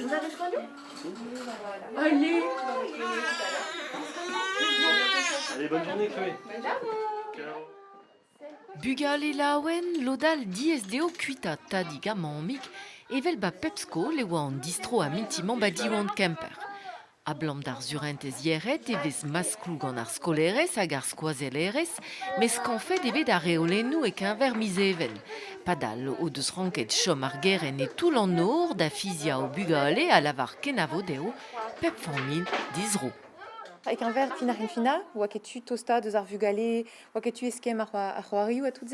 Vous avez reconnu? Allez. Allez, bonne journée, Chloé. Bugale laouen lodal DSDO kuita tadiga mamik evel ba pepsko le oa an distro a mintimant ba diwan kemper. A blam d'ar zurentez yeret evez maskloug an ar skolerez hag ar skoazelerez, mes kanfet evet ar reolennou e kenver mizevel. Padal o deus ranket chom ar geren e tout l'an nor da fizia o bugale a lavar kenavo deo pep famil dizro. Avec un verre finarin fina, oa ket tu tosta deus ar vugale, oa ket tu eskem ar c'hoarioù a tout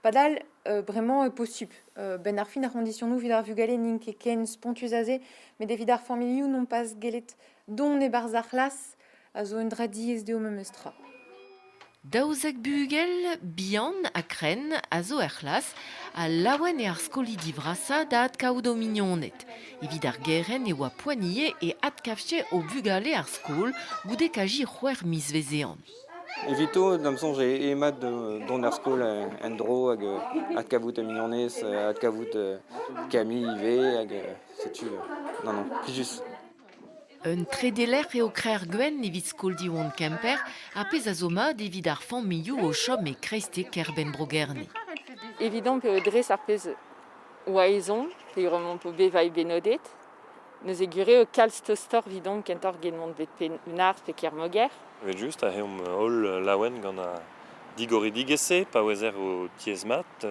padal vraiment possup. Ben ar fin ar condition nou vid ar vugale nin ket ken spontuzaze, mais de vid ar familiou non pas gelet don e barz ar las a zo un dra DSDO memestra. Daouzek bugel, bihan a kren a zo erlas a laouen e ar skoli divrasa da ad kaout o mignonnet. Evit ar geren e oa poignie e ad kafche o bugale ar skol goude kaji c'hwer misvezean. Evito, damson, j'ai emad don ar skol en dro hag ad kavout a mignonez, ad kavout Camille, Yves, hag setu, non, plijus. Un tredeler eo krer gwen evit skol diwan kemper a pez a zo mat evit ar familloù o chom e kreiste kerben brogerne. Évident pe dres ar pez oa ezon, pe remont po bevañ benodet, neus e gure o kalz tostor vidon kentor genmont bet penard pe kermoger. Evet just, a heom hol laouen gant a digori digese, pa wezer o tiezmat,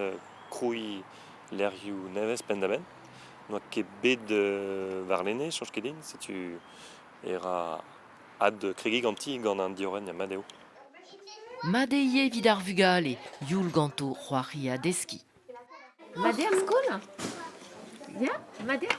krouy lerioù nevez pendaben. Noa ket bet varlene, chanj ket din, setu era ad kregi ganti gant an dioren ya madeo. Madeie evit ar vugale, youl ganto c'hoari a deski. Mader skol? Ya, Mader?